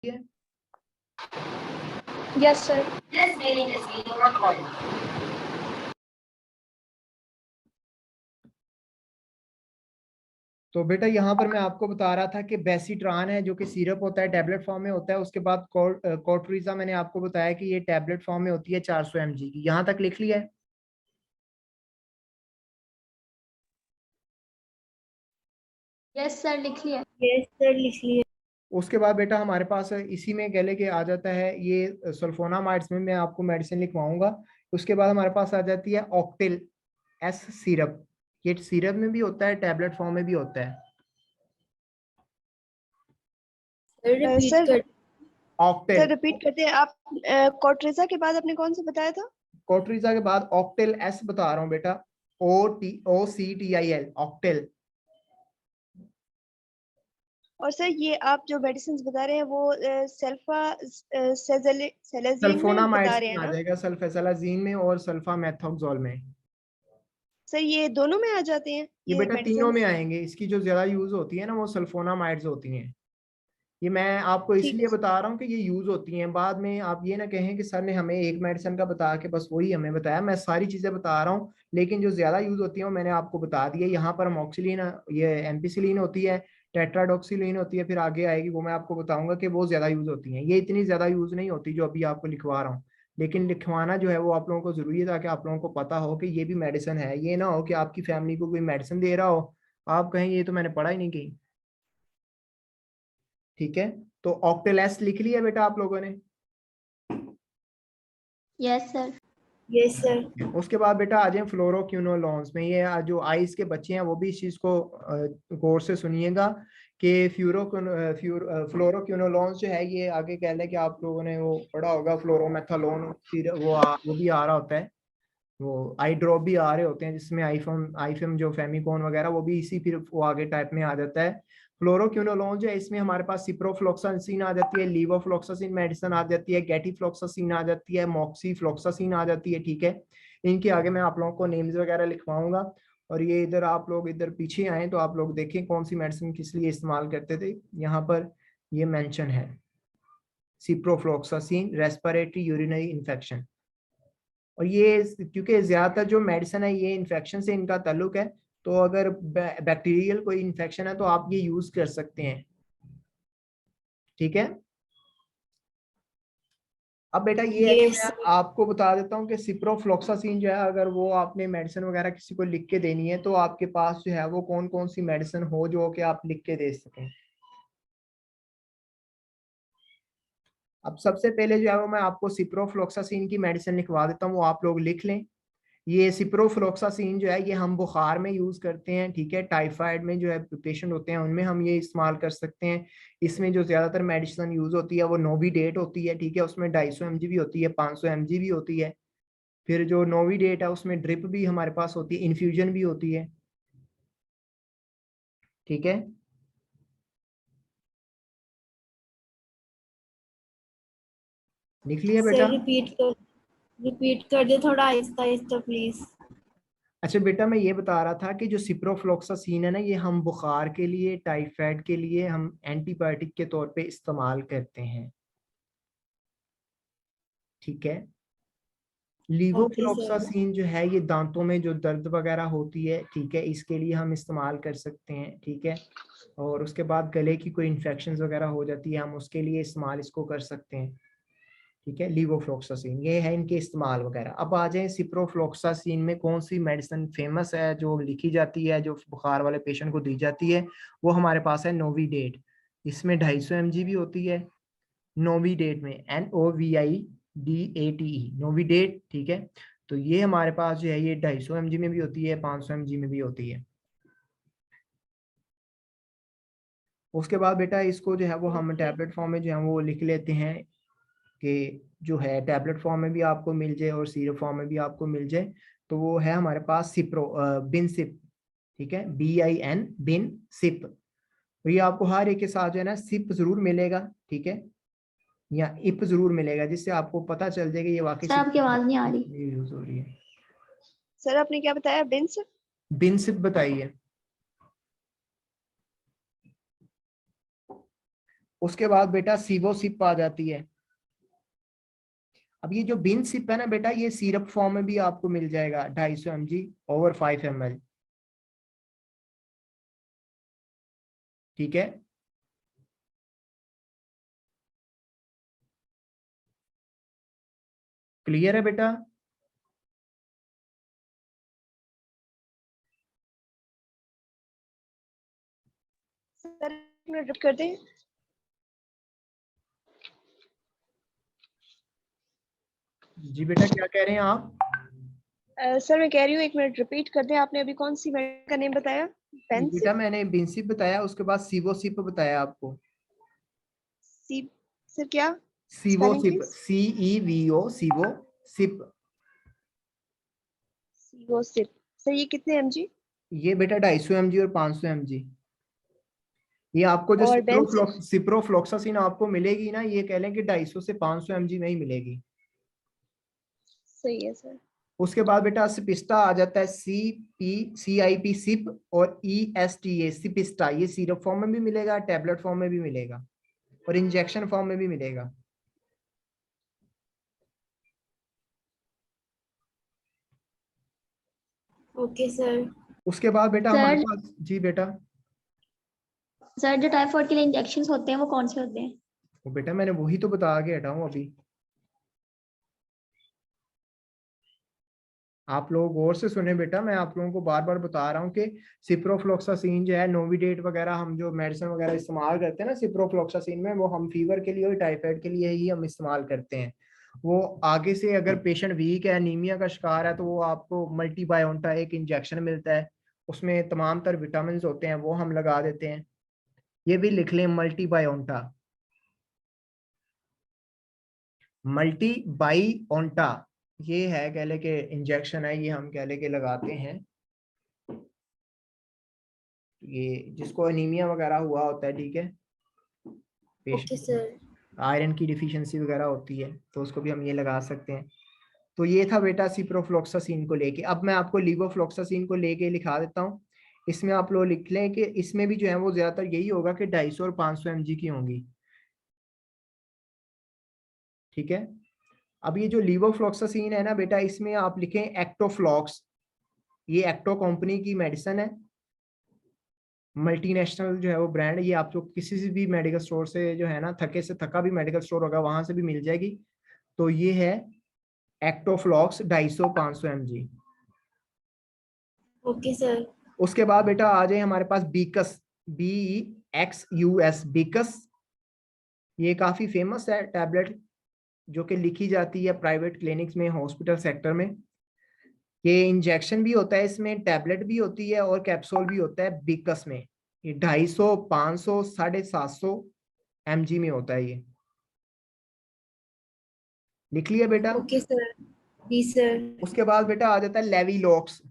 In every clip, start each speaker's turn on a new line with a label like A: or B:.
A: है?
B: Yes sir.
A: तो बेटा यहाँ पर मैं आपको बता रहा था कि बेसिट्रान है जो कि सिरप होता है, टैबलेट फॉर्म में होता है। उसके बाद कोर्ट्रिजा मैंने आपको बताया कि ये टैबलेट फॉर्म में होती है 400 mg की। यहाँ तक लिख लिया है?
B: यस सर लिख लिया। यस सर लिख लिया।
A: उसके बाद बेटा हमारे पास इसी में गले के आ जाता है ये सल्फोनामाइड्स में मैं आपको मेडिसिन लिखवाऊंगा। उसके बाद हमारे पास आ जाती है ऑक्टेल एस सिरप। ये सिरप में भी होता है, टैबलेट फॉर्म में भी होता है।
C: सर
A: ऑक्टेल,
C: रिपीट करते हैं आप। कोट्रेजा के बाद आपने कौन सा बताया था?
A: कोट्रिजा के बाद ऑक्टेल एस बता रहा हूँ बेटा, OCTIL ऑक्टेल।
C: और सर ये आप जो मेडिसिन बता रहे हैं वो सेलेजीन में
A: सल्फोनामाइड्स
C: बता रहे
A: में
C: हैं
A: आ
C: ना?
A: जाएगा, सल्फेसालाजीन में और सल्फामेथोक्सोल में।
C: सर ये दोनों में आ जाते हैं
A: ये
C: ये
A: बेटा तीनों
C: मेडिसिन?
A: में आएंगे। इसकी जो ज्यादा यूज होती है ना वो सल्फोनामाइड्स होती हैं। ये मैं आपको
C: ठीक है
A: इसलिए बता रहा हूँ कि ये यूज होती हैं। बाद में आप ये ना कहें कि सर ने हमें एक मेडिसिन का बता के बस वही हमें बताया। मैं सारी चीजें बता रहा हूँ, लेकिन जो ज्यादा यूज होती है वो मैंने आपको बता दिया। यहाँ पर अमोक्सिलिन, ये एम्पिसिलिन होती है, टेट्राडॉक्सिलिन होती है, फिर आगे आएगी वो मैं आपको बताऊंगा कि वो ज्यादा यूज होती हैं। ये इतनी ज्यादा यूज नहीं होती जो अभी आपको लिखवा रहा हूँ, लेकिन लिखवाना जो है वो आप लोगों को जरूरी है ताकि आप लोगों को पता हो कि ये भी मेडिसिन है। ये ना हो कि आपकी फैमिली को कोई मेडिसिन दे रहा हो, आप कहें ये तो मैंने पढ़ा ही नहीं कहीं। ठीक है, तो ऑक्टेलेस लिख लिया बेटा आप लोगों ने?
B: Yes sir. Yes sir.
A: उसके बाद बेटा आ जाए फ्लोरोक्विनोलोन्स में। ये जो आइस के बच्चे हैं वो भी इस चीज को गौर से सुनिएगा कि फ्लोरोक्विनोलोन्स जो है ये आगे कह लें कि आप लोगों ने वो पढ़ा होगा फ्लोरोमेथालोन, फिर वो भी आ रहा होता है। वो आई ड्रॉप भी आ रहे होते हैं जिसमें आईफेम जो फेमिकोन वगैरह वो भी इसी फिर वो आगे टाइप में आ जाता है। फ्लोरोक्विनोलोन जो है इसमें हमारे पास सिप्रोफ्लोक्सासिन आ जाती है, लीवोफ्लोक्सासिन मेडिसिन आ जाती है, गेटिफ्लोक्सासिन आ जाती है, मॉक्सीफ्लोक्सासिन आ जाती है। ठीक है, इनके आगे मैं आप लोगों को नेम्स वगैरह लिखवाऊंगा। और ये इधर आप लोग इधर पीछे आए तो आप लोग देखें कौन सी मेडिसिन किस लिए इस्तेमाल करते थे। यहाँ पर ये मेंशन है, सिप्रोफ्लोक्सासिन रेस्पिरेटरी यूरिनरी इन्फेक्शन। और ये क्योंकि ज्यादातर जो मेडिसिन है ये इन्फेक्शन से इनका ताल्लुक है, तो अगर बैक्टीरियल कोई इन्फेक्शन है तो आप ये यूज कर सकते हैं। ठीक है, अब बेटा ये है कि मैं आपको बता देता हूँ कि सिप्रोफ्लोक्सासिन जो है अगर वो आपने मेडिसिन वगैरह किसी को लिख के देनी है तो आपके पास जो है वो कौन कौन सी मेडिसिन हो जो कि आप लिख के दे सकें। अब सबसे पहले जो है वो मैं आपको सिप्रोफ्लोक्सासिन की मेडिसिन लिखवा देता हूँ, वो आप लोग लिख लें। ये सिप्रोफ्लोक्सासिन जो है ये हम बुखार में यूज करते हैं। ठीक है, टाइफाइड में जो है पेशेंट होते हैं उनमें हम ये इस्तेमाल कर सकते हैं। इसमें जो ज्यादातर मेडिसिन यूज होती है वो नोविडेट होती है। ठीक है, उसमें 250 mg भी होती है, 500 mg भी होती है। फिर जो नोविडेट है उसमें ड्रिप भी हमारे पास होती है, इन्फ्यूजन भी होती है। ठीक है, लिख लिया बेटा?
B: सर रिपीट कर दे थोड़ा आहिस्ता आहिस्ता प्लीज।
A: अच्छा बेटा, मैं ये बता रहा था कि जो सिप्रोफ्लोक्सासिन है ना ये हम बुखार के लिए, टाइफाइड के लिए हम एंटीबायोटिक के तौर पे इस्तेमाल करते हैं। ठीक है, लीवोफ्लोक्सासिन जो है ये दांतों में जो दर्द वगैरह होती है, ठीक है, इसके लिए हम इस्तेमाल कर सकते हैं। ठीक है, और उसके बाद गले की कोई इन्फेक्शन वगैरह हो जाती है हम उसके लिए इस्तेमाल इसको कर सकते हैं। ठीक है, लीवोफ्लोक्सासिन ये है इनके इस्तेमाल वगैरह। अब आ जाए सिप्रोफ्लोक्सासिन में कौन सी मेडिसिन फेमस है जो लिखी जाती है जो बुखार वाले पेशेंट को दी जाती है, वो हमारे पास है नोविडेट। इसमें 250 mg भी होती है नोविडेट में, NOVIDATE नोविडेट। ठीक है, तो ये हमारे पास जो है ये 250 mg में भी होती है, 500 mg में भी होती है। उसके बाद बेटा इसको जो है वो हम टैबलेट फॉर्म में जो है वो लिख लेते हैं कि जो है टैबलेट फॉर्म में भी आपको मिल जाए और सीरप फॉर्म में भी आपको मिल जाए। तो वो है हमारे पास बिन सिप। ठीक है, BIN बिन सिप। तो ये आपको हर एक के साथ जो है ना सिप जरूर मिलेगा। ठीक है, या इप जरूर मिलेगा जिससे आपको पता चल जाएगा ये वाकई
B: सर आपकी आवाज नहीं आ रही।
A: यूज हो रही है।
C: सर आपने क्या बताया? बिन्स?
A: बिन सिप बताइए। उसके बाद बेटा सीवोसिप आ जाती है। अब ये जो बिन सिप है ना बेटा, ये सिरप फॉर्म में भी आपको मिल जाएगा 250 mg ओवर 5 ml। ठीक है, क्लियर है बेटा?
C: सर एक मिनट रुक कर दें।
A: जी बेटा, क्या कह रहे हैं आप?
C: सर मैं कह रही हूँ, एक मिनट रिपीट कर दें। आपने अभी कौन सी मेडिसिन का नेम बताया?
A: बेटा
C: पेंसिल?
A: मैंने बिनसिप बताया, उसके बाद सीवोसिप बताया आपको।
C: सी? सर क्या स्पेलिंग
A: सीवोसिप,
C: प्लीज?
A: CEVO, सीवो सिप।
C: सीवोसिप। सर ये कितने mg?
A: ये बेटा 250 mg और 500 mg। ये आपको जो
C: और बेंसिल?
A: सिप्रोफ्लोक्सासिन आपको मिलेगी ना, ये कह लें कि 250 से 500 mg में ही मिलेगी।
C: सही है सर।
A: उसके बाद बेटा सिपिस्टा आ जाता है, CIP सिप, और ESTA सिपिस्टा। ये सिरप फॉर्म में भी मिलेगा, टैबलेट फॉर्म में भी मिलेगा, और इंजेक्शन फॉर्म में भी मिलेगा।
B: Okay sir.
A: उसके बाद बेटा हमारे
B: सर,
A: पास, जी बेटा,
B: सर जो टाइफाइड के लिए इंजेक्शन होते हैं वो कौन से होते हैं?
A: वो बेटा मैंने वही तो बता के हटा हूं अभी। आप लोग गौर से सुने बेटा, मैं आप लोगों को बार बार बता रहा हूँ कि सिप्रोफ्लोक्सासिन जो है, नोविडेट वगैरह, हम जो मेडिसिन वगैरह इस्तेमाल करते हैं ना सिप्रोफ्लोक्सासिन में, वो हम फीवर के लिए और टाइफाइड के लिए ही हम इस्तेमाल करते हैं। वो आगे से अगर पेशेंट वीक है, अनीमिया का शिकार है, तो वो आपको मल्टीबायोंटा एक इंजेक्शन मिलता है, उसमें तमाम तर विटामिन होते हैं, वो हम लगा देते हैं। ये भी लिख लें, मल्टीबायोंटा, मल्टीबायोंटा ये है कह ले के इंजेक्शन है, ये हम कह ले के लगाते हैं। ये जिसको अनीमिया वगैरह हुआ होता है, ठीक है,
B: ओके
A: पेशेंट को
B: सर।
A: आयरन की डिफिशियंसी वगैरह होती है, तो उसको भी हम ये लगा सकते हैं। तो ये था बेटा सिप्रोफ्लोक्सासिन को लेके। अब मैं आपको लीवोफ्लोक्सासिन को लेके लिखा देता हूँ। इसमें आप लोग लिख लें कि इसमें भी जो है वो ज्यादातर यही होगा कि 250 और 500 mg की होंगी। ठीक है, अब ये जो लीवोफ्लोक्सासिन है ना बेटा, इसमें आप लिखें एक्टोफ्लॉक्स। ये एक्टो कंपनी की मेडिसिन है, मल्टीनेशनल जो है वो ब्रांड है। ये आप जो किसी से भी मेडिकल स्टोर से जो है ना, थके से थका भी मेडिकल स्टोर होगा, वहां से भी मिल जाएगी। तो ये है एक्टोफ्लॉक्स 250-500 mg।
B: Okay sir.
A: उसके बाद बेटा आ जाए हमारे पास बीकस, BEXUS, बीकस। ये काफी फेमस है टैबलेट, जो कि लिखी जाती है प्राइवेट क्लिनिक्स में, हॉस्पिटल सेक्टर में। ये इंजेक्शन भी होता है इसमें, टैबलेट भी होती है, और कैप्सूल भी होता है बीकस में। ये 250, 500, 750 mg में होता है ये। लिख लिया बेटा?
B: Okay sir. जी सर।
A: उसके बाद बेटा आ जाता है लेवीलॉक्स,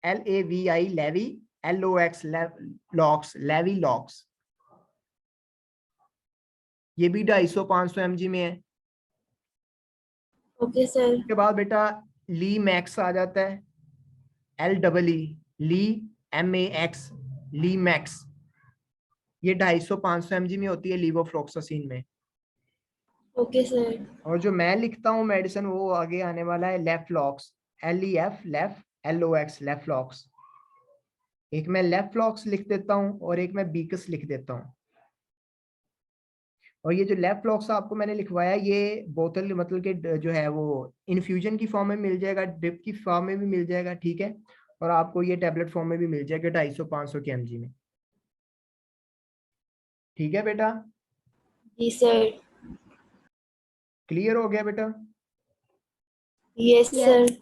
A: LAVI, लेवी, LOX, लॉक्स, लेवीलॉक्स। ये भी 250-500 mg में है।
B: Okay sir.
A: उसके बाद बेटा ली मैक्स आ जाता है, LEE, ली, MAX, ली मैक्स। ये 250-500 mg में होती है लीवोफ्लोक्सासिन में।
B: Okay sir.
A: और जो मैं लिखता हूँ मेडिसिन, वो आगे आने वाला है Leflox, LEF, left, LOX, Leflox. एक मैं लेफ्लॉक्स लिख देता हूँ, और एक मैं बीकस लिख देता हूँ। और ये जो लेफ्लॉक्स आपको मैंने लिखवाया, ये बोतल मतलब कि जो है वो इन्फ्यूजन की फॉर्म में मिल जाएगा, ड्रिप की फॉर्म में भी मिल जाएगा, ठीक है, और आपको ये टैबलेट फॉर्म में भी मिल जाएगा 250-500 के mg में। ठीक है बेटा,
B: जी सर।
A: क्लियर हो गया बेटा?
B: Yes sir.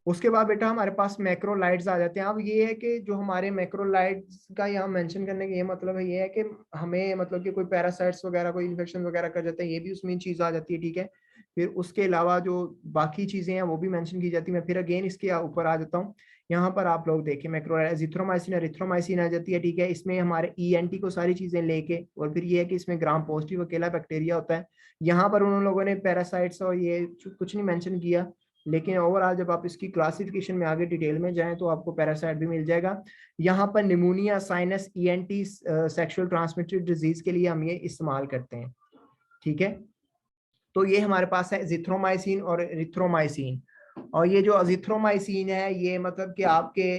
A: उसके बाद बेटा हमारे पास मैक्रोलाइड्स आ जाते हैं। अब ये है कि जो हमारे मैक्रोलाइड्स का यहाँ मेंशन करने का ये मतलब है, ये है कि हमें मतलब कि कोई पैरासाइट्स वगैरह, कोई इन्फेक्शन वगैरह कर जाते हैं, ये भी उसमें चीज आ जाती है, ठीक है। फिर उसके अलावा जो बाकी चीजें हैं वो भी मेंशन की जाती है। मैं फिर अगेन इसके ऊपर आ जाता हूँ। यहाँ पर आप लोग देखिए, मैक्रोलाइड जिथ्रोमाइसिन, एरिथ्रोमाइसिन आ जाती है, ठीक है। इसमें हमारे ENT को सारी चीजें लेके, और फिर ये है कि इसमें ग्राम पॉजिटिव अकेला बैक्टीरिया होता है। यहाँ पर उन लोगों ने पैरासाइट्स और ये कुछ नहीं मेंशन किया, लेकिन ओवरऑल जब आप इसकी क्लासिफिकेशन में आगे डिटेल में जाएं तो आपको पैरासाइट भी मिल जाएगा। यहाँ पर pneumonia, sinus, ENT, sexual transmitted disease के लिए हम ये इस्तेमाल करते हैं। ठीक है, तो ये हमारे पास है जिथ्रोमाइसिन और एरिथ्रोमाइसिन। और ये जो अजिथ्रोमाइसिन है ये मतलब कि आपके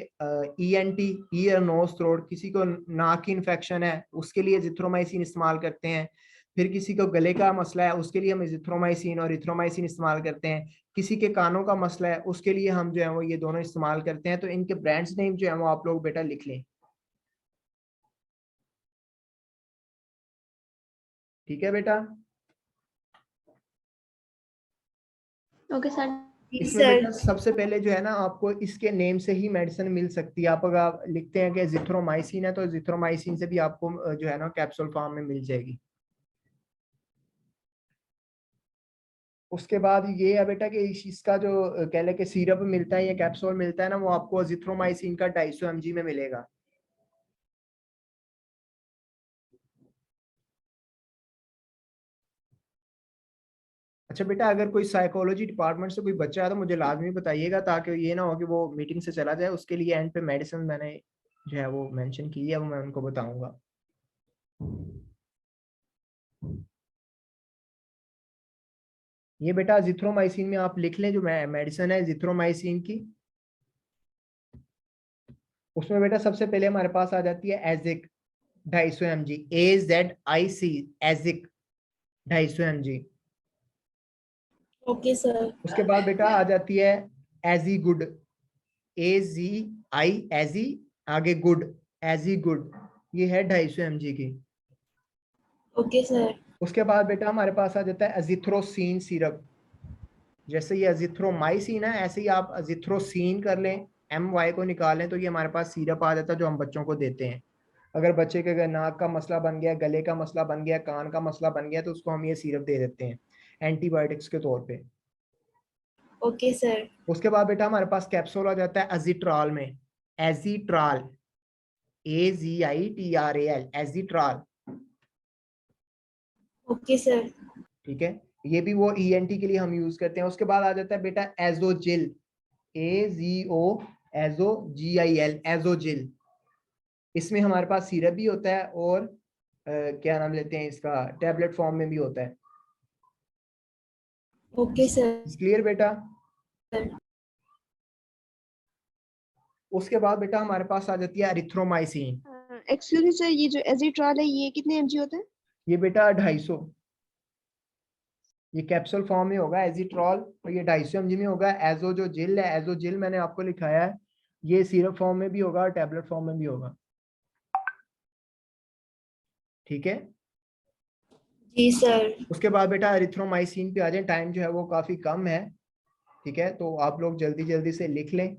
A: ईएनटी, ईयर नोज थ्रोट, किसी को नाक की इन्फेक्शन है उसके लिए जिथ्रोमाइसिन इस्तेमाल करते हैं। फिर किसी को गले का मसला है उसके लिए हम जिथ्रोमाइसिन और एरिथ्रोमाइसिन इस्तेमाल करते हैं। किसी के कानों का मसला है उसके लिए हम जो है वो ये दोनों इस्तेमाल करते हैं। तो इनके ब्रांड्स नेम जो है वो आप लोग बेटा लिख लें। ठीक है बेटा।
B: Okay sir.
A: इसमें बेटा सबसे पहले जो है ना आपको इसके नेम से ही मेडिसिन मिल सकती है। आप अगर आप लिखते हैं कि जिथ्रोमाइसिन है तो जिथ्रोमाइसिन से भी आपको जो है ना कैप्सूल फॉर्म में मिल जाएगी। उसके बाद ये है बेटा कि इसका जो कह ले कि सिरप मिलता है या कैप्सूल मिलता है ना वो आपको जिथ्रोमाइसिन का 250 mg में मिलेगा। अच्छा बेटा, अगर कोई साइकोलॉजी डिपार्टमेंट से कोई बच्चा है तो मुझे लाजमी बताइएगा, ताकि ये ना हो कि वो मीटिंग से चला जाए। उसके लिए एंड पे मेडिसिन मैंने जो है वो मेंशन की है, वो मैं उनको बताऊंगा। ये बेटा जिथ्रोमाइसिन में आप लिख लें जो मेडिसिन है जिथ्रोमाइसिन की। उसमें बेटा सबसे पहले हमारे पास आ जाती है एजिक 250 mg, AZIC, एजिक 250 mg।
D: Okay sir.
A: उसके बाद बेटा आ जाती है एजी गुड, AZI, एजी आगे गुड, एजी गुड, ये है 250 mg की।
D: Okay sir.
A: उसके बाद बेटा हमारे पास आ जाता है अजिथ्रोसिन सिरप। जैसे ये अजिथ्रोमाइसिन है ऐसे ही आप अजिथ्रोसिन कर लें, MY को निकालें तो ये हमारे पास सिरप आ जाता है जो हम बच्चों को देते हैं। अगर बच्चे के अगर नाक का मसला बन गया, गले का मसला बन गया, कान का मसला बन गया तो उसको हम ये सिरप दे देते हैं एंटीबायोटिक्स के तौर पे।
D: Okay sir.
A: उसके बाद बेटा हमारे पास कैप्सूल आ जाता है अजिट्रॉल में, एजिट्रॉल, AZITRAL, एजिट्रॉल।
D: Okay sir.
A: ठीक है, ये भी वो ENT के लिए हम यूज करते हैं। उसके बाद आ जाता है बेटा एजोजिल, AZOGIL, एजोजिल। इसमें हमारे पास सिरप भी होता है और क्या नाम लेते हैं इसका, टैबलेट फॉर्म में भी होता है।
D: Okay sir.
A: क्लियर बेटा। उसके बाद बेटा हमारे पास आ जाती है एरिथ्रोमाइसिन।
C: एक्सक्यूज मी सर, ये जो एजिट्रॉल है ये कितने एमजी होता है?
A: ये बेटा 250, ये कैप्सूल फॉर्म में होगा एजिट्रॉल, और ये 250 mg में होगा। एजो जो जिल है, एजो जिल मैंने आपको लिखाया है, ये सिरप फॉर्म में भी होगा और टैबलेट फॉर्म में भी होगा। ठीक है।
D: जी सर।
A: उसके बाद बेटा एरिथ्रोमाइसिन पे आ जाए, टाइम जो है वो काफी कम है। ठीक है, तो आप लोग जल्दी जल्दी से लिख लें।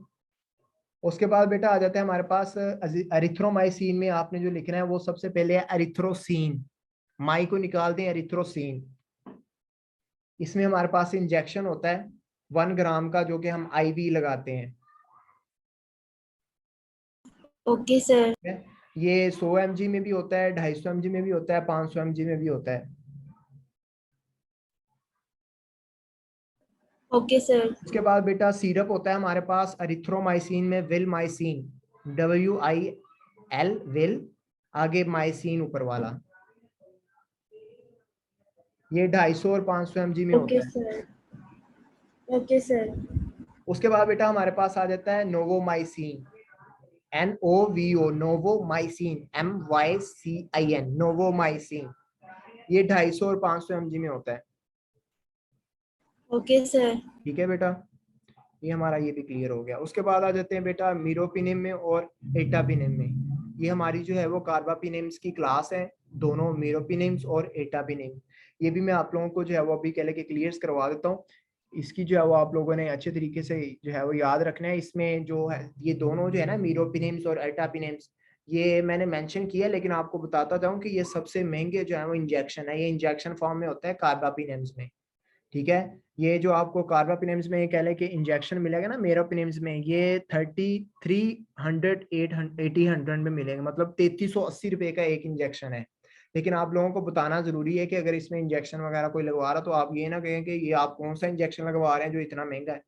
A: उसके बाद बेटा आ जाता है हमारे पास एरिथ्रोमाइसिन में आपने जो लिखना है वो सबसे पहले है एरिथ्रोसिन। माई को निकाल दें, एरिथ्रोसिन। इसमें हमारे पास इंजेक्शन होता है 1 ग्राम का, जो कि हम IV लगाते हैं।
D: Okay sir.
A: ये 100 mg में भी होता है, 250 mg में भी होता है, 500 mg में भी होता है।
D: Okay sir.
A: उसके बाद बेटा सिरप होता है हमारे पास एरिथ्रोमाइसिन में, विलमाइसिन, WIL, विल, आगे माइसिन ऊपर वाला, ये 250 और 500 mg में
D: ओके
A: होता है।
D: सर। Okay sir.
A: उसके बाद बेटा हमारे पास आ जाता है नोवोमाइसिन, NOVO, नोवोमाइसिन, MYCIN, नोवोमाइसिन, ये 250 और 500 mg में होता है।
D: Okay sir.
A: ठीक है बेटा, ये हमारा ये भी क्लियर हो गया। उसके बाद आ जाते हैं बेटा मीरोपिनिम में और एटापिनिम में। ये हमारी जो है वो कार्बापिनिम्स की क्लास है, दोनों मीरोपिनिम्स और एटापिनिम। ये भी मैं आप लोगों को जो है वो अभी कह लेके क्लियर करवा देता हूँ। इसकी जो है वो आप लोगों ने अच्छे तरीके से जो है वो याद रखना है। इसमें जो है ये दोनों जो है ना मीरोपिनिम्स और एटापिनिम्स, ये मैंने मेंशन किया, लेकिन आपको बताता जाऊं कि ये सबसे महंगे जो है वो इंजेक्शन है। ये इंजेक्शन फॉर्म में होता है कार्बापिनिम्स में। ठीक है, ये जो आपको कार्बापिनेम्स में ये कह लें कि इंजेक्शन मिलेगा ना मेरोपिनेम्स में, ये 3300 880 में मिलेगा, मतलब 3380 रुपए का एक इंजेक्शन है। लेकिन आप लोगों को बताना जरूरी है कि अगर इसमें इंजेक्शन वगैरह कोई लगवा रहा तो आप ये ना कहें कि ये आप कौन सा इंजेक्शन लगवा रहे हैं जो इतना महंगा है।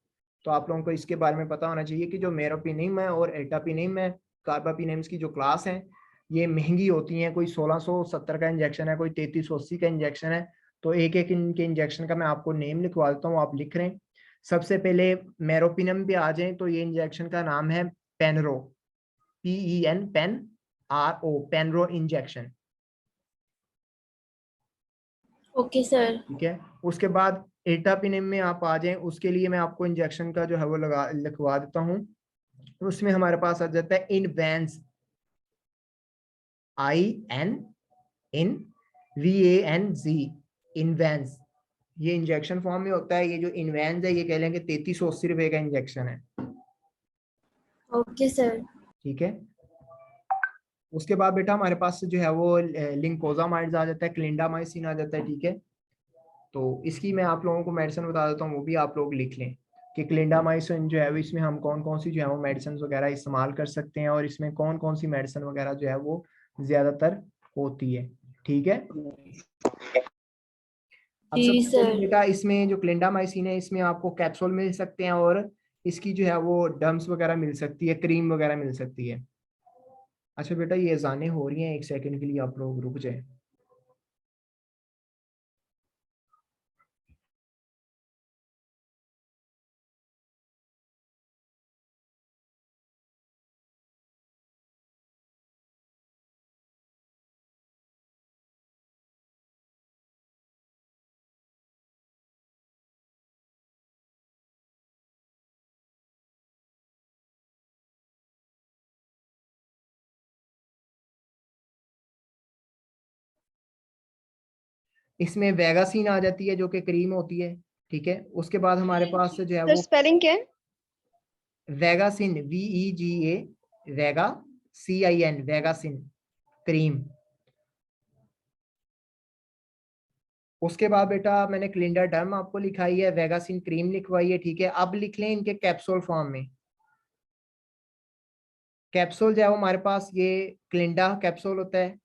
A: तो आप लोगों को इसके बारे में पता होना चाहिए कि जो मेरोपिनेम है और एल्टापिनेम है, कार्बापिनेम्स की जो क्लास हैं, ये महंगी होती हैं। कोई 1670 का इंजेक्शन है, कोई 3380 का इंजेक्शन है। तो एक एक इनके इंजेक्शन का मैं आपको नेम लिखवा देता हूँ, आप लिख रहे हैं। सबसे पहले मेरोपिनम पे आ जाएं तो ये इंजेक्शन का नाम है पेनरो, PEN, पेन, RO, पेनरो इंजेक्शन।
D: Okay sir.
A: ठीक है। उसके बाद एटापिनेम में आप आ जाएं, उसके लिए मैं आपको इंजेक्शन का जो है वो लिखवा देता हूँ। उसमें हमारे पास आ जाता है इनवेंस, INVANZ, इनवेंस। ये इंजेक्शन फॉर्म में होता है। ये जो इनवेंस है ये कह लेंगे 3380 रुपए का इंजेक्शन है।
D: Okay sir.
A: ठीक है। उसके बाद बेटा हमारे पास जो है वो लिंकोजामाइड्स आ जाता है, क्लिंडामाइसिन आ जाता है। ठीक है। तो इसकी मैं आप लोगों को मेडिसिन बता देता हूँ, वो भी आप लोग लिख लें कि क्लिंडामाइसिन जो है वो इसमें हम कौन कौन सी जो है वो मेडिसिन वगैरह इस्तेमाल कर सकते हैं, और इसमें कौन कौन सी मेडिसिन वगैरह जो है वो ज्यादातर होती है। ठीक है। अब
D: जी
A: सबसे पहले
D: सर।
A: बेटा इसमें जो क्लिंडामाइसिन है इसमें आपको कैप्सूल मिल सकते हैं, और इसकी जो है वो डम्स वगैरह मिल सकती है, क्रीम वगैरह मिल सकती है। अच्छा बेटा ये अजानें हो रही हैं, एक सेकंड के लिए आप लोग रुक जाए। इसमें वेगासीन आ जाती है जो कि क्रीम होती है। ठीक है। उसके बाद हमारे पास जो है
C: सर
A: वो
C: स्पेलिंग क्या है?
A: वेगासिन, VEGA, वेगा, CIN, वेगासिन क्रीम। उसके बाद बेटा मैंने क्लिंडा डर्म आपको लिखाई है, वेगासिन क्रीम लिखवाई है। ठीक है। अब लिख लें इनके कैप्सूल फॉर्म में। कैप्सूल जो है वो हमारे पास ये क्लिंडा कैप्सूल होता है,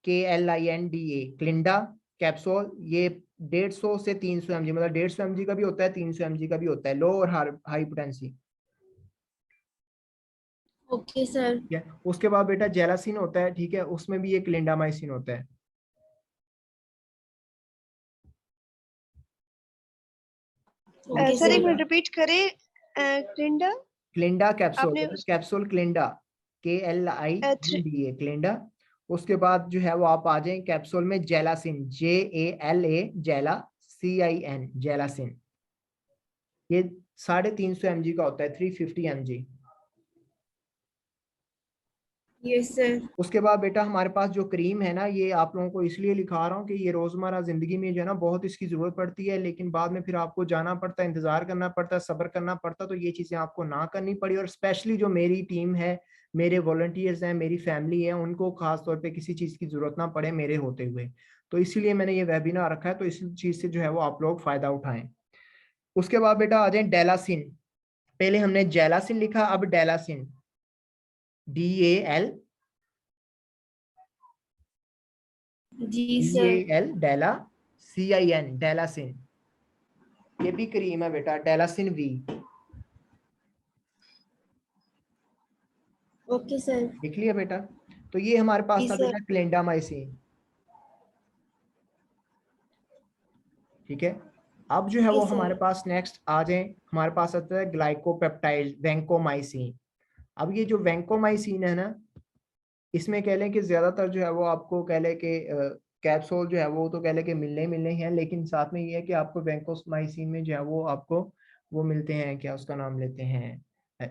A: KLINDA, क्लिंडा कैप्सूल। ये 150 से 300 mg, मतलब 150 mg का भी होता है, 300 mg का भी होता है, लो और हाई पोटेंसी।
D: Okay sir.
A: ठीक है। उसके बाद बेटा जेलासिन होता है। ठीक है। उसमें भी ये क्लिंडामाइसिन होता है।
D: ओके
C: सर एक
D: सर।
C: मिनट रिपीट करें। क्लिंडा
A: क्लिंडा कैप्सूल,
C: आपने
A: कैप्सूल क्लिंडा, KLINDA, क्लिंडा। उसके बाद जो है वो आप आ जाएं कैप्सूल में जेलासिन, JALA, जेला, CIN, जेलासिन। ये 350 mg का होता है, 350 mg।
D: Yes sir.
A: उसके बाद बेटा हमारे पास जो क्रीम है ना, ये आप लोगों को इसलिए लिखा रहा हूँ कि ये रोजमर्रा जिंदगी में जो है ना बहुत इसकी जरूरत पड़ती है, लेकिन बाद में फिर आपको जाना पड़ता है, इंतजार करना पड़ता है, सब्र करना पड़ता है। तो ये चीजें आपको ना करनी पड़ी, और स्पेशली जो मेरी टीम है, मेरे वॉलंटियर्स हैं, मेरी फैमिली है, उनको खास तौर पे किसी चीज की जरूरत ना पड़े मेरे होते हुए। तो इसीलिए मैंने ये वेबिनार रखा है, तो इस चीज से जो है वो आप लोग फायदा उठाएं। उसके बाद बेटा आ जाए डेलासिन। पहले हमने जेलासिन लिखा, अब डेलासिन, DAL,
D: जी सर।
A: DAL, डेला, CIN, डेलासिन। ये भी क्रीम है बेटा, डेलासिन V।
D: Okay sir.
A: लिख लिया बेटा। तो ये हमारे पास
D: जी
A: था
D: सर।
A: बेटा क्लिंडामाइसिन। ठीक है। अब जो है
D: ओके
A: वो हमारे
D: सर।
A: पास नेक्स्ट आ जाए, हमारे पास आता है ग्लाइकोपेप्टाइड, वैंकोमाइसिन। अब ये जो वैंकोमाइसिन है ना, इसमें कह लें कि ज्यादातर जो है वो आपको कह लें कि कैप्सूल जो है वो तो कह लें कि मिलने ही मिलने हैं, लेकिन साथ में ये है कि आपको वैंकोमाइसिन में जो है वो आपको वो मिलते हैं, क्या उसका नाम लेते हैं,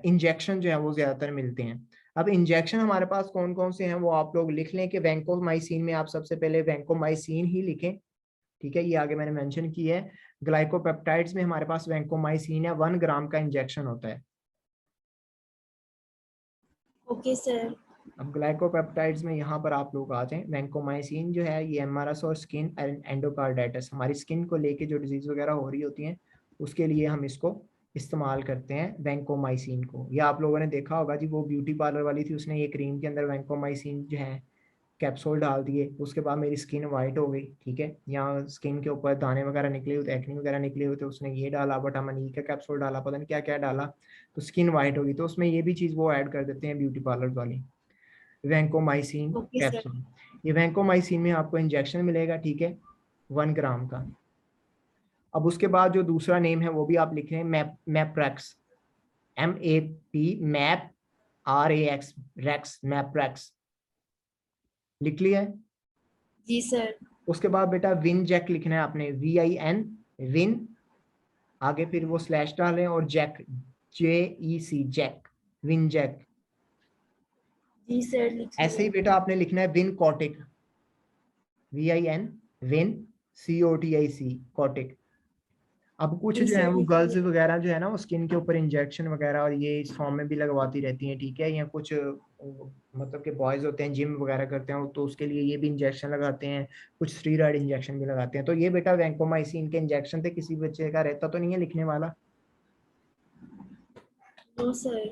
A: इंजेक्शन जो है वो ज्यादातर मिलते हैं। अब इंजेक्शन हमारे पास कौन कौन से हैं वो आप लोग लिख लें कि वैंकोमाइसिन में आप सबसे पहले वैंकोमाइसिन ही लिखें। ठीक है। ये आगे मैंने मेंशन की है। ग्लाइकोपेप्टाइड्स में हमारे पास वैंकोमाइसिन है, 1 ग्राम का इंजेक्शन होता है।
D: Okay sir.
A: अब ग्लाइकोपेप्टाइड्स में यहाँ पर आप लोग आ जाएं, वैंकोमाइसिन जो है ये MRS और स्किन एंडोकार्डाइटिस, हमारी स्किन को लेके जो डिजीज वगैरह हो रही होती हैं उसके लिए हम इसको इस्तेमाल करते हैं, वैंकोमाइसिन को। या आप लोगों ने देखा होगा जी, वो ब्यूटी पार्लर वाली थी, उसने ये क्रीम के अंदर वैंकोमाइसिन जो है कैप्सूल डाल दिए, उसके बाद मेरी स्किन वाइट हो गई, ठीक है, यहाँ स्किन के ऊपर दाने वगैरह निकले हुए थे, एक्ने वगैरह निकले हुए थे, उसने ये डाला, विटामिन ई का कैप्सूल डाला, पता नहीं क्या क्या डाला, तो स्किन वाइट होगी, तो उसमें ये भी चीज़ वो ऐड कर देते हैं ब्यूटी पार्लर वाली, वैंकोमाइसिन
D: Okay, sir.
A: कैप्सूल। ये वैंकोमाइसिन में आपको इंजेक्शन मिलेगा, ठीक है, 1 ग्राम का। अब उसके बाद जो दूसरा नेम है वो भी आप लिख रहे हैं, मैप्रैक्स, MAP, मैप, RAX, रैक्स, मैप्रैक्स, लिख लिया है।
D: जी सर।
A: उसके बाद बेटा विन जैक लिखना है आपने, VIN, विन, आगे फिर वो स्लैश डालें, और जैक, JEC, जैक, विन जैक।
D: जी सर, लिख
A: ऐसे ही
D: लिया।
A: बेटा आपने लिखना है विन कॉटिक, VIN, विन, COTIC, कॉटिक। अब कुछ
D: जी
A: जो है
D: सर,
A: वो
D: लिख
A: गर्ल्स
D: लिया।
A: वगैरह जो है ना, वो स्किन के ऊपर इंजेक्शन वगैरह और ये इस फॉर्म में भी लगवाती रहती हैं, ठीक है, या कुछ मतलब कि बॉयज होते हैं जिम वगैरह करते हैं तो उसके लिए ये भी इंजेक्शन लगाते हैं, कुछ स्टीरॉयड इंजेक्शन भी लगाते हैं। तो ये बेटा वैंकोमाइसिन के इंजेक्शन थे, किसी बच्चे का रहता तो नहीं है लिखने वाला?
D: No sir.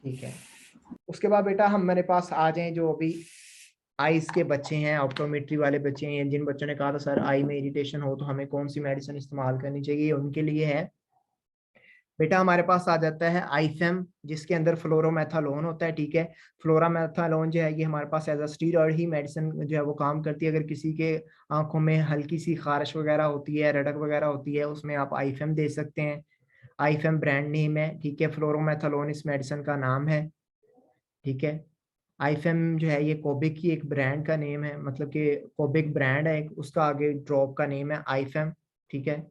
A: ठीक है। उसके बाद बेटा हम मेरे पास आ जाएं जो अभी आईज के बच्चे हैं, ऑप्टोमेट्री वाले बच्चे हैं, जिन बच्चों ने कहा था सर आई में इरिटेशन हो तो हमें कौन सी मेडिसिन इस्तेमाल करनी चाहिए, उनके लिए है बेटा। हमारे पास आ जाता है आईफेम, जिसके अंदर फ्लोरोमेथालोन होता है, ठीक है। फ्लोरामेथालोन जो है ये हमारे पास एज अ स्टीरॉयड ही मेडिसिन जो है वो काम करती है। अगर किसी के आंखों में हल्की सी खारिश वगैरह होती है, रड़क वगैरह होती है, उसमें आप आईफेम दे सकते हैं। आईफेम ब्रांड नेम है, ठीक है, फ्लोरोमेथालोन इस मेडिसिन का नाम है, ठीक है। आईफेम जो है ये कोबिक की एक ब्रांड का नेम है, मतलब कि कोबिक ब्रांड है एक, उसका आगे ड्रॉप का नेम है आईफेम, ठीक है।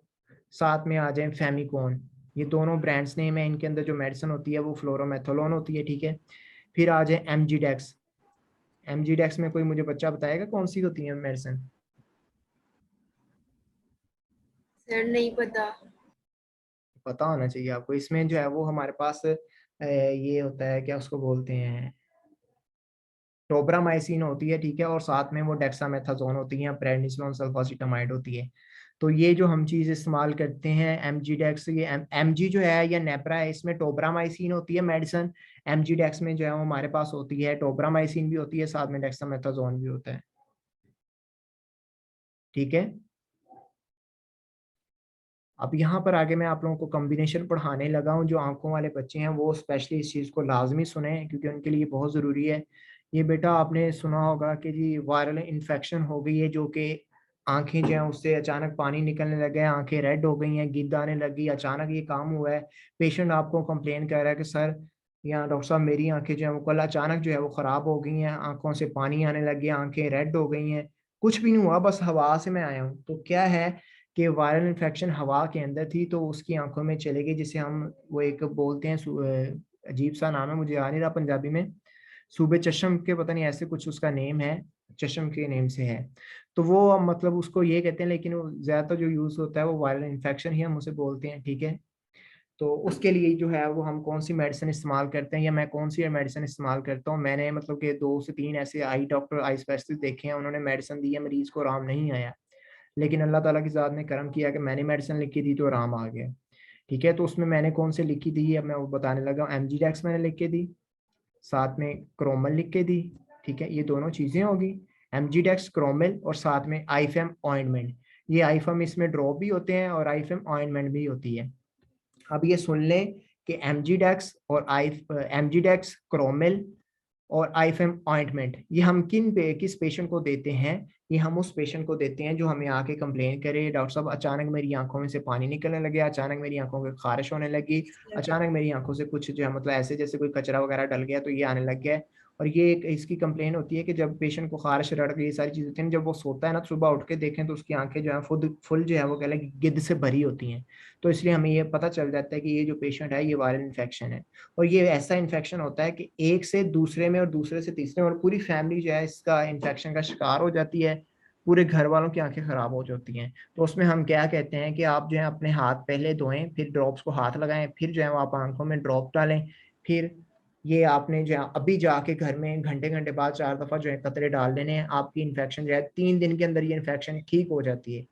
A: साथ में आ जाए फेमिकोन, ये दोनों ब्रांड्स नेम है, इनके अंदर जो मेडिसिन होती है वो फ्लोरोमेथालोन होती है, ठीक है। फिर आ जाए एमजीडेक्स। एमजीडेक्स में कोई मुझे बच्चा बताएगा कौन सी होती है मेडिसिन?
D: सर नहीं पता।
A: पता होना चाहिए आपको। इसमें जो है वो हमारे पास ये होता है, क्या उसको बोलते हैं, टोब्रामाइसिन होती है, ठीक है, और साथ में वो डेक्सामेथासोन होती है, प्रेडनिसोलोन सल्फासिटामाइड होती है। तो ये जो हम चीज़ इस्तेमाल करते हैं एमजीडेक्स, ये एमजी जो है या नेप्रा है, इसमें टोब्रामाइसिन होती है मेडिसिन। एमजीडेक्स में जो है वो हमारे पास होती है टोब्रामाइसिन भी होती है, साथ में डेक्सामेथासोन भी होता है, ठीक है। अब यहाँ पर आगे मैं आप लोगों को कॉम्बिनेशन पढ़ाने लगा हूँ। जो आंखों वाले बच्चे हैं वो स्पेशली इस चीज़ को लाजमी सुने, क्योंकि उनके लिए बहुत ज़रूरी है। ये बेटा आपने सुना होगा कि जी वायरल इन्फेक्शन हो गई है, जो कि आंखें जो हैं उससे अचानक पानी निकलने लगे हैं, आंखें रेड हो गई हैं, गिद्द आने लगी, अचानक ये काम हुआ है। पेशेंट आपको कंप्लेन कर रहा है कि सर या डॉक्टर साहब मेरी आंखें जो है वो कल अचानक जो है वो ख़राब हो गई हैं, आंखों से पानी आने लग गया, आंखें रेड हो गई हैं, कुछ भी नहीं हुआ, बस हवा से मैं आया हूँ। तो क्या है कि वायरल इन्फेक्शन हवा के अंदर थी, तो उसकी आंखों में चले गई, जिसे हम वो एक बोलते हैं अजीब सा नाम है, मुझे आ नहीं रहा पंजाबी में, सूबे चश्म के, पता नहीं ऐसे कुछ उसका नेम है, चश्म के नेम से है। तो वो मतलब उसको ये कहते हैं, लेकिन वो ज्यादातर जो यूज होता है वो वायरल इन्फेक्शन ही हम उसे बोलते हैं, ठीक है। तो उसके लिए जो है वो हम कौन सी मेडिसिन इस्तेमाल करते हैं, या मैं कौन सी मेडिसिन इस्तेमाल करता हूँ, मैंने मतलब कि 2 से 3 ऐसे आई डॉक्टर, आई स्पेशलिस्ट देखे हैं, उन्होंने मेडिसिन दी है, मरीज को आराम नहीं आया, लेकिन अल्लाह ताला की ज़ात ने करम किया कि मैंने मेडिसिन लिखी थी तो आराम आ गया, ठीक है। तो उसमें मैंने कौन से लिखी थी अब मैं वो बताने लगा। एमजीडेक्स मैंने लिख के दी, साथ में क्रोमल लिख के दी, ठीक है, ये दोनों चीज़ें होगी, एमजीडेक्स, क्रोमल, और साथ में आईफेम ऑइंटमेंट। ये आईफेम इसमें ड्रॉप भी होते हैं और आईफेम ऑइंटमेंट भी होती है। अब ये सुन लें कि एमजीडेक्स और एमजीडेक्स, क्रोमल और आईफेम ऑइंटमेंट ये हम किस पेशेंट को देते हैं? ये हम उस पेशेंट को देते हैं जो हमें आके कंप्लेन करे, डॉक्टर साहब अचानक मेरी आंखों में से पानी निकलने लगे, अचानक मेरी आंखों में खारिश होने लगी, अचानक मेरी आंखों से कुछ जो है मतलब ऐसे जैसे कोई कचरा वगैरह डल गया तो ये आने लग गया है। और ये एक इसकी कंप्लेन होती है कि जब पेशेंट को खारिश, रड़ गई, ये सारी चीजें होती हैं, जब वो सोता है ना, सुबह उठ के देखें तो उसकी आंखें जो है खुद फुल जो है वो कह लें गिद्ध से भरी होती हैं। तो इसलिए हमें ये पता चल जाता है कि ये जो पेशेंट है ये वायरल इन्फेक्शन है। और ये ऐसा इन्फेक्शन होता है कि एक से दूसरे में और दूसरे से तीसरे में, और पूरी फैमिली जो है इसका इन्फेक्शन का शिकार हो जाती है, पूरे घर वालों की आंखें खराब हो जाती हैं। तो उसमें हम क्या कहते हैं कि आप जो है अपने हाथ पहले धोएं, फिर ड्रॉप्स को हाथ लगाएं, फिर जो है वो आप आंखों में ड्रॉप डालें, फिर ये आपने जो है अभी जाके घर में घंटे घंटे बाद 4 दफा जो है कतरे डाल देने हैं, आपकी इन्फेक्शन जो है 3 दिन के अंदर ये इन्फेक्शन ठीक हो जाती है।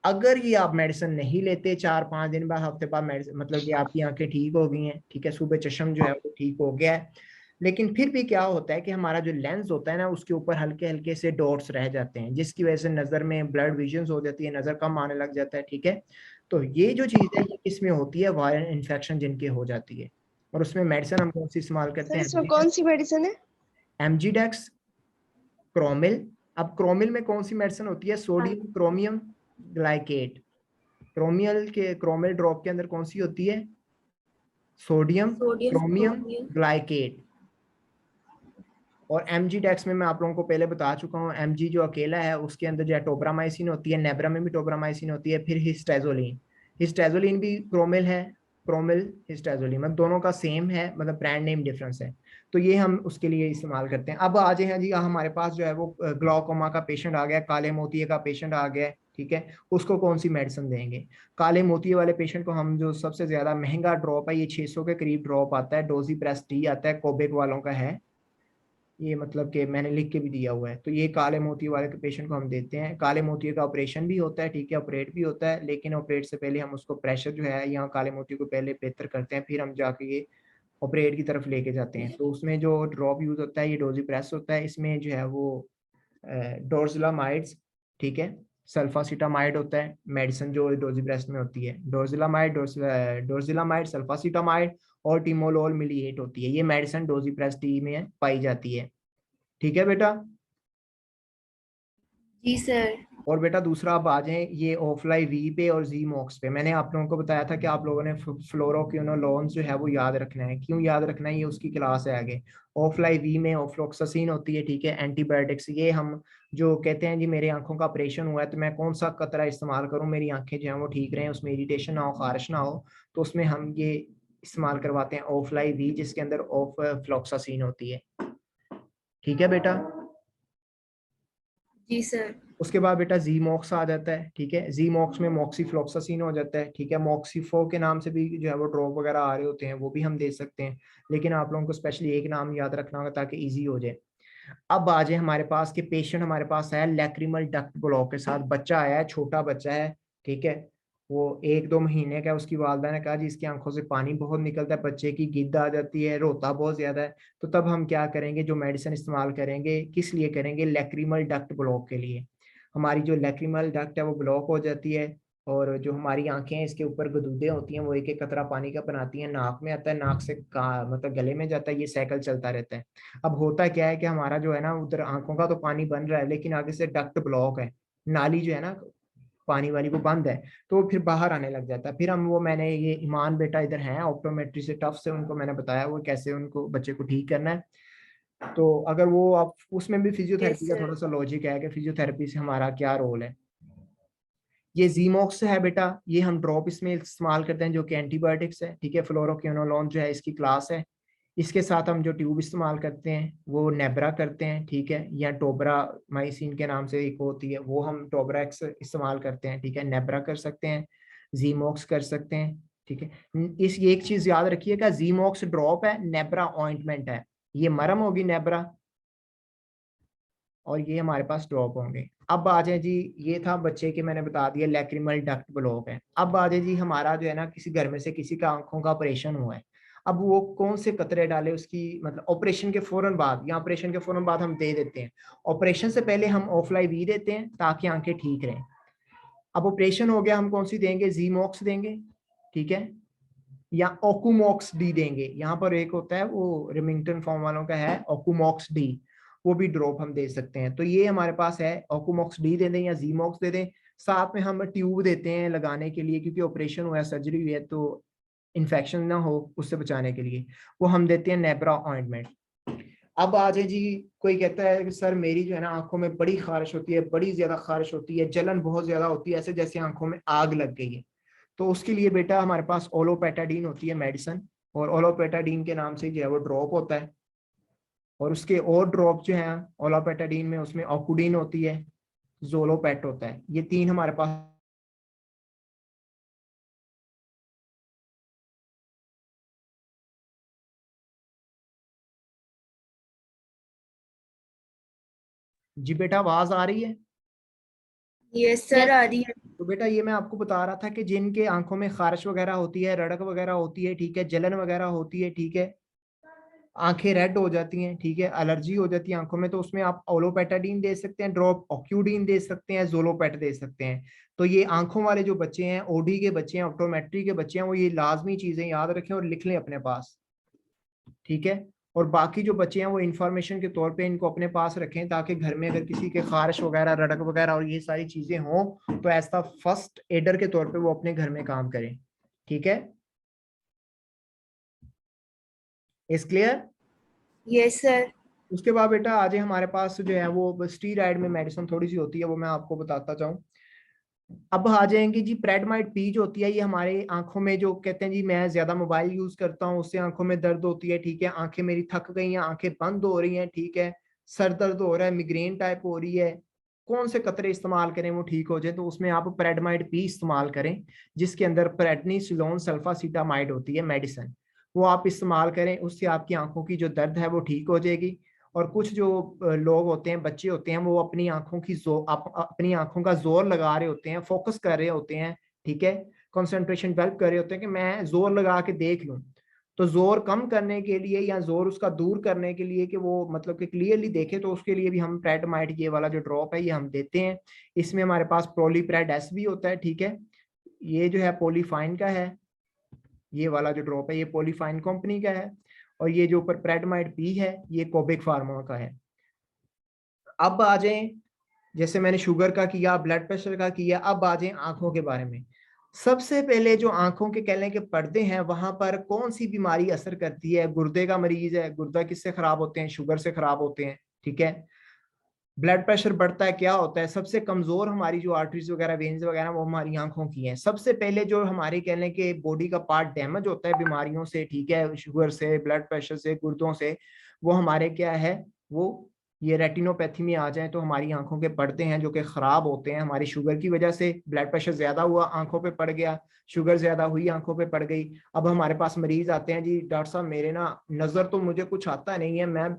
A: अगर ये आप मेडिसिन नहीं लेते, 4-5 दिन बाद, हफ्ते बाद, मतलब कि आपकी आंखें ठीक हो गई हैं, ठीक है, सुबह चश्म जो है वो ठीक हो गया है, लेकिन फिर भी क्या होता है कि हमारा जो लेंस होता है ना उसके ऊपर हल्के हल्के से डॉट्स रह जाते हैं, जिसकी वजह से नजर में ब्लड विजन हो जाती है, नजर कम आने लग जाता है। ठीक है, तो ये जो चीज है ये किसमें होती है, वायरल इन्फेक्शन जिनके हो जाती है। और उसमें मेडिसिन हम कौन सी इस्तेमाल करते
C: सर
A: हैं,
C: इसमें कौन सी मेडिसिन है?
A: एमजीडेक्स, क्रोमिल। अब क्रोमिल में कौन सी मेडिसिन होती है, सोडियम क्रोमियम ग्लाइकेट। क्रोमिल ड्रॉप के अंदर कौन सी होती है, सोडियम
D: सोडियम
A: क्रोमियम
D: क्रोमियम।
A: ग्लाइकेट। और एमजीडेक्स में मैं आप लोगों को पहले बता चुका हूँ, एमजी जो अकेला है उसके अंदर जो है टोब्रामाइसिन होती है, नेब्रा में भी टोब्रामाइसिन होती है, फिर हिस्टैजोलिन। हिस्टैजोलिन भी क्रोमिल है, क्रोमिल हिस्टैजोलिन मतलब दोनों का सेम है, मतलब ब्रांड नेम डिफरेंस है। तो ये हम उसके लिए इस्तेमाल करते हैं। अब आ जाए हैं जी, हमारे पास जो है वो ग्लाउकोमा का पेशेंट आ गया, काले मोतिये का पेशेंट आ गया। ठीक है, उसको कौन सी मेडिसिन देंगे। काले मोतिये वाले पेशेंट को हम जो सबसे ज्यादा महंगा ड्रॉप है, ये 600 के करीब ड्रॉप आता है, डोजी प्रेस टी आता है, कोबेक वालों का है ये, मतलब कि मैंने लिख के भी दिया हुआ है। तो ये काले मोतिये वाले के पेशेंट को हम देते हैं। काले मोतिये का ऑपरेशन भी होता है, ठीक है, ऑपरेट भी होता है, लेकिन ऑपरेट से पहले हम उसको प्रेशर जो है यहाँ काले मोतिये को पहले बेहतर करते हैं, फिर हम जाके ये ऑपरेट की तरफ लेके जाते हैं। तो उसमें जो ड्रॉप यूज होता है ये डोजी प्रेस होता है, इसमें जो है वो डोर्जिलामाइड्स, ठीक है, सल्फासिटामाइड होता है मेडिसिन जो डोजी ब्रेस्ट में होती है, डोर्जिलामाइड सल्फासिटामाइड और टिमोलोल मिलीएट होती है, ये मेडिसिन डोजी ब्रेस्ट टी में पाई जाती है। ठीक है बेटा।
D: जी सर।
A: और बेटा दूसरा आप आ जाएं ये ऑफलाई वी पे और जी मॉक्स पे। मैंने आप लोगों को बताया था कि आप लोगों ने फ्लोरोक्विनोलोन्स जो है वो याद रखना है। क्यों याद रखना है, ये उसकी क्लास है आगे। ऑफलाई वी में ऑफ्लोक्सासिन होती है, ठीक है, एंटीबायोटिक्स। ये हम जो कहते हैं जी मेरे आंखों का ऑपरेशन हुआ है तो मैं कौन सा कतरा इस्तेमाल करूं, मेरी आंखें जो है वो ठीक रहें, उसमें इरिटेशन ना हो, खारिश ना हो, तो उसमें हम ये इस्तेमाल करवाते हैं ऑफलाई वी, जिसके अंदर ऑफ फ्लोक्सासिन होती है। ठीक है बेटा।
D: जी सर।
A: उसके बाद बेटा जी मॉक्स आ जाता है, ठीक है, जी मॉक्स में मॉक्सीफ्लोक्सासिन हो जाता है, ठीक है, मॉक्सीफो के नाम से भी जो है वो ड्रॉप वगैरह आ रहे होते हैं, वो भी हम दे सकते हैं, लेकिन आप लोगों को स्पेशली एक नाम याद रखना होगा ताकि इजी हो जाए। अब आ जाए हमारे पास के पेशेंट, हमारे पास आया लैक्रिमल डक्ट ब्लॉक के साथ, बच्चा आया है, छोटा बच्चा है, ठीक है, वो 1-2 महीने का है। उसकी वालदा ने कहा जी इसकी आंखों से पानी बहुत निकलता है, बच्चे की गिद्द आ जाती है, रोता बहुत ज्यादा है। तो तब हम क्या करेंगे, जो मेडिसिन इस्तेमाल करेंगे किस लिए करेंगे, लैक्रिमल डक्ट ब्लॉक के लिए। हमारी जो लैक्रिमल डक्ट है वो ब्लॉक हो जाती है, और जो हमारी आंखें हैं इसके ऊपर गदूदें होती हैं, वो एक एक कतरा पानी का बनाती हैं, नाक में आता है, नाक से मतलब गले में जाता है, ये साइकिल चलता रहता है। अब होता क्या है कि हमारा जो है ना उधर आंखों का तो पानी बन रहा है, लेकिन आगे से डक्ट ब्लॉक है, नाली जो है ना पानी वाली वो बंद है, तो वो फिर बाहर आने लग जाता है। फिर हम वो, मैंने ये ईमान बेटा इधर हैं ऑप्टोमेट्री से, टफ से, उनको मैंने बताया वो कैसे उनको बच्चे को ठीक करना है। तो अगर वो आप उसमें भी
D: यस
A: फिजियोथेरेपी का
D: सर।
A: थोड़ा सा लॉजिक है कि फिजियोथेरेपी से हमारा क्या रोल है। ये जीमोक्स है बेटा, ये हम ड्रॉप इसमें इस्तेमाल करते हैं जो कि एंटीबायोटिक्स है, ठीक है, फ्लोरोक्विनोलोन जो है इसकी क्लास है। इसके साथ हम जो ट्यूब इस्तेमाल करते हैं वो नेब्रा करते हैं, ठीक है, या टोब्रा माइसिन के नाम से एक होती है, वो हम टोब्रा एक्स इस्तेमाल करते हैं, ठीक है, नेब्रा कर सकते हैं, जीमोक्स कर सकते हैं, ठीक है। इस ये एक चीज याद रखिएगा, जीमोक्स ड्रॉप है, नेब्रा ऑइंटमेंट है, ये मरम होगी नेब्रा, और ये हमारे पास ड्रॉप होंगे। अब आ जाए जी, ये था बच्चे के, मैंने बता दिया लैक्रिमल डक्ट ब्लॉक है। अब आ जाए जी, हमारा जो है ना किसी घर में से किसी का आंखों का ऑपरेशन हुआ है, अब वो कौन से कतरे डाले उसकी, मतलब ऑपरेशन के फौरन बाद या ऑपरेशन के फौरन बाद हम दे देते हैं। ऑपरेशन से पहले हम ऑफलाई वी देते हैं ताकि आंखें ठीक रहें। अब ऑपरेशन हो गया, हम कौन सी देंगे, जीमॉक्स देंगे, ठीक है, या ओकुमॉक्स डी देंगे। यहाँ पर एक होता है वो रिमिंगटन फॉर्म वालों का है ओकुमॉक्स डी, वो भी ड्रॉप हम दे सकते हैं। तो ये हमारे पास है, ओकुमॉक्स डी दे दें या जीमॉक्स दे दें, साथ में हम ट्यूब देते हैं लगाने के लिए, क्योंकि ऑपरेशन हुआ है, सर्जरी हुई है, तो इन्फेक्शन ना हो उससे बचाने के लिए वो हम देते हैं नेब्रा ऑइंटमेंट। अब आ जाए जी, कोई कहता है कि सर मेरी जो है ना आंखों में बड़ी खारिश होती है, बड़ी ज्यादा खारिश होती है, जलन बहुत ज्यादा होती है, ऐसे जैसे आंखों में आग लग गई है। तो उसके लिए बेटा हमारे पास ओलोपेटाडीन होती है मेडिसिन, और ओलोपेटाडीन के नाम से जो है वो ड्रॉप होता है, और उसके और ड्रॉप जो है ओलोपेटाडीन में, उसमें ऑकुडीन होती है, जोलोपेट होता है, ये तीन हमारे पास। जी बेटा आवाज आ रही है।
D: यस सर,
B: यस
D: आ रही है।
A: तो बेटा ये मैं आपको बता रहा था कि जिनके आंखों में खारिश वगैरह होती है, रड़क वगैरह होती है, ठीक है, जलन वगैरह होती है, ठीक है, आंखें रेड हो जाती हैं, ठीक है, एलर्जी हो जाती है आंखों में, तो उसमें आप ओलोपेटाडीन दे सकते हैं ड्रॉप, ऑक्यूडीन दे सकते हैं, जोलोपेट दे सकते हैं। तो ये आंखों वाले जो बच्चे हैं, ओडी के बच्चे हैं, ऑप्टोमेट्री के बच्चे हैं, वो ये लाजमी चीजें याद रखें और लिख लें अपने पास, ठीक है। और बाकी जो बच्चे हैं वो इंफॉर्मेशन के तौर पे इनको अपने पास रखें, ताकि घर में अगर किसी के खारिश वगैरह, रड़क वगैरह और ये सारी चीजें हों तो ऐसा फर्स्ट एडर के तौर पे वो अपने घर में काम करें, ठीक है। Is clear?
D: Yes sir.
A: उसके बाद बेटा आज हमारे पास जो है वो स्टीरॉयड में मेडिसिन थोड़ी सी होती है, वो मैं आपको बताता जाऊं। अब आ जाएंगे जी, प्रेडमाइड पी जो होती है, ये हमारे आंखों में, जो कहते हैं जी मैं ज्यादा मोबाइल यूज करता हूँ उससे आंखों में दर्द होती है, ठीक है, आंखें मेरी थक गई हैं, आंखें बंद हो रही हैं, ठीक है, सर दर्द हो रहा है, मिग्रेन टाइप हो रही है, कौन से कतरे इस्तेमाल करें वो ठीक हो जाए? तो उसमें आप प्रेडमाइड पी इस्तेमाल करें, जिसके अंदर प्रेडनिसोलोन सल्फासिटामाइड होती है मेडिसिन, वो आप इस्तेमाल करें, उससे आपकी आंखों की जो दर्द है वो ठीक हो जाएगी। और कुछ जो लोग होते हैं, बच्चे होते हैं, वो अपनी आंखों की अपनी आंखों का जोर लगा रहे होते हैं, फोकस कर रहे होते हैं, ठीक है, कंसंट्रेशन डेवलप कर रहे होते हैं कि मैं जोर लगा के देख लूं। तो जोर कम करने के लिए या जोर उसका दूर करने के लिए कि वो मतलब कि क्लियरली देखे, तो उसके लिए भी हम प्रेडमाइड ये वाला जो ड्रॉप है ये हम देते हैं। इसमें हमारे पास प्रोलीप्रेड एस भी होता है, ठीक है, ये जो है पॉलीफाइन का है, ये वाला जो ड्रॉप है ये पॉलीफाइन कंपनी का है, और ये जो ऊपर प्रेडमाइड पी है ये कोबिक फार्मा का है। अब आ जाएं, जैसे मैंने शुगर का किया, ब्लड प्रेशर का किया, अब आ जाएं आंखों के बारे में। सबसे पहले जो आंखों के कहने के पर्दे हैं, वहां पर कौन सी बीमारी असर करती है? गुर्दे का मरीज है, गुर्दा किससे खराब होते हैं? शुगर से खराब होते हैं, ठीक है। ब्लड प्रेशर बढ़ता है, क्या होता है? सबसे कमजोर हमारी जो आर्टरीज वगैरह, वेन्स वगैरह, वो हमारी आंखों की हैं। सबसे पहले जो हमारे कहने के बॉडी का पार्ट डैमेज होता है बीमारियों से, ठीक है, शुगर से, ब्लड प्रेशर से, गुर्दों से, वो हमारे क्या है, वो ये रेटिनोपैथी में आ जाए तो हमारी आंखों के पर्दे हैं जो कि खराब होते हैं हमारी शुगर की वजह से। ब्लड प्रेशर ज्यादा हुआ आंखों पे पड़ गया, शुगर ज्यादा हुई आंखों पे पड़ गई। अब हमारे पास मरीज आते हैं, जी डॉक्टर साहब मेरे ना नजर तो मुझे कुछ आता नहीं है, मैं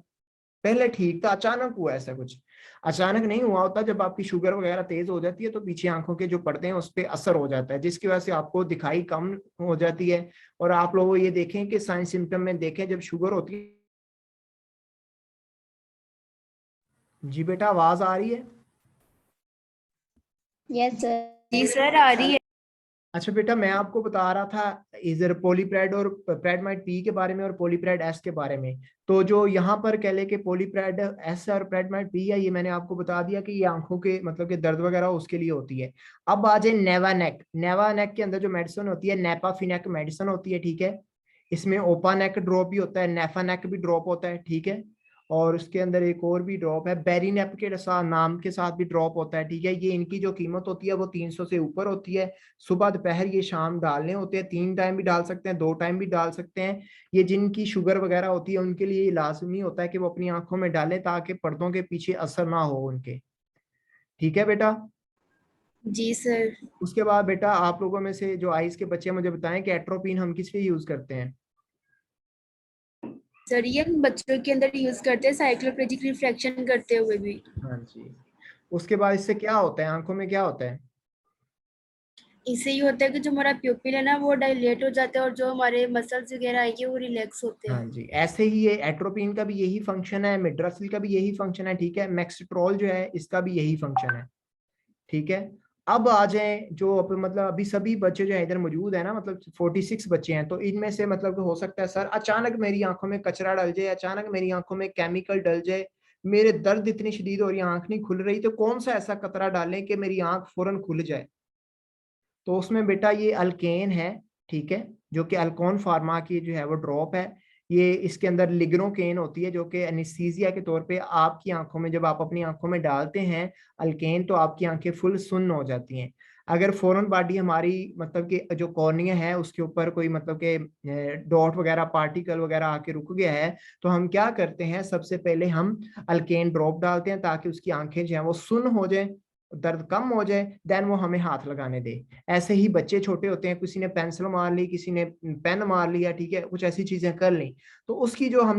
A: पहले ठीक था, अचानक हुआ ऐसा कुछ। अचानक नहीं हुआ होता, जब आपकी शुगर वगैरह तेज हो जाती है तो पीछे आंखों के जो पर्दे हैं उस पर असर हो जाता है, जिसकी वजह से आपको दिखाई कम हो जाती है। और आप लोग ये देखें कि साइन सिम्टम में देखें, जब शुगर होती है। जी बेटा आवाज आ रही है?
B: Yes sir.
D: जी सर आ रही है।
A: अच्छा बेटा, मैं आपको बता रहा था इधर पॉलीप्रेड और प्रेडमाइड पी के बारे में और पॉलीप्रेड एस के बारे में। तो जो यहाँ पर कह ले कि पॉलीप्रेड एस और प्रेडमाइड पी है, ये मैंने आपको बता दिया कि ये आंखों के मतलब के दर्द वगैरह उसके लिए होती है। अब आ जाए नेवानेक। नेवानेक के अंदर जो मेडिसिन होती है, नेपाफिनेक मेडिसिन होती है, ठीक है। इसमें ओपानेक ड्रॉप भी होता है, नेफानेक भी ड्रॉप होता है, ठीक है। और उसके अंदर एक और भी ड्रॉप है, बेरीनेप के नाम के साथ भी ड्रॉप होता है, ठीक है। ये इनकी जो कीमत होती है वो 300 से ऊपर होती है। सुबह दोपहर ये शाम डालने होते हैं, 3 टाइम भी डाल सकते हैं, 2 टाइम भी डाल सकते हैं। ये जिनकी शुगर वगैरह होती है उनके लिए लाजमी होता है कि वो अपनी आंखों में डालें, ताकि पर्दों के पीछे असर ना हो उनके, ठीक है बेटा।
D: जी सर।
A: उसके बाद बेटा आप लोगों में से जो आइज के बच्चे हैं मुझे बताएं कि एट्रोपिन हम किस लिए यूज करते हैं?
D: सर ये हम बच्चों के अंदर यूज करते हैं साइक्लोपेजिक रिफ्रैक्शन करते हुए भी।
A: हाँ जी। उसके बाद इससे क्या होता है, आंखों में क्या होता है?
D: इससे ये होता है कि जो हमारा प्यूपिल है ना वो डायलेट हो जाता है और जो हमारे मसल्स वगैरह आएंगे वो रिलैक्स होते
A: हाँ
D: हैं।
A: जी, ऐसे ही ये एट्रोपिन का भी यही फंक्शन है, मिड्रासिल का भी यही फंक्शन है, ठीक है। मैक्सिट्रोल जो है इसका भी यही फंक्शन है, ठीक है। अब आ जाए जो मतलब अभी सभी बच्चे जो है इधर मौजूद है ना, मतलब 46 बच्चे हैं, तो इनमें से मतलब हो सकता है सर अचानक मेरी आंखों में कचरा डल जाए, अचानक मेरी आंखों में केमिकल डल जाए, मेरे दर्द इतनी शदीद हो रही है, आंख नहीं खुल रही, तो कौन सा ऐसा कतरा डालें कि मेरी आंख फौरन खुल जाए? तो उसमें बेटा ये अल्केन है, ठीक है, जो कि अल्कोन फार्मा की जो है वो ड्रॉप है। ये इसके अंदर लिग्नोकेन होती है, जो कि एनेस्थीसिया के तौर पे आपकी आंखों में, जब आप अपनी आंखों में डालते हैं अल्केन, तो आपकी आंखें फुल सुन्न हो जाती हैं। अगर फौरन बॉडी हमारी मतलब कि जो कॉर्निया है उसके ऊपर कोई मतलब के डॉट वगैरह, पार्टिकल वगैरह आके रुक गया है, तो हम क्या करते हैं, सबसे पहले हम अल्केन ड्रॉप डालते हैं ताकि उसकी आंखें जो है वो सुन्न हो जाए, दर्द कम हो जाए, देन वो हमें हाथ लगाने दे। ऐसे ही बच्चे छोटे होते हैं, किसी ने पेंसिल मार ली, किसी ने पेन मार लिया, ठीक है, कुछ ऐसी चीजें कर ली, तो उसकी जो हम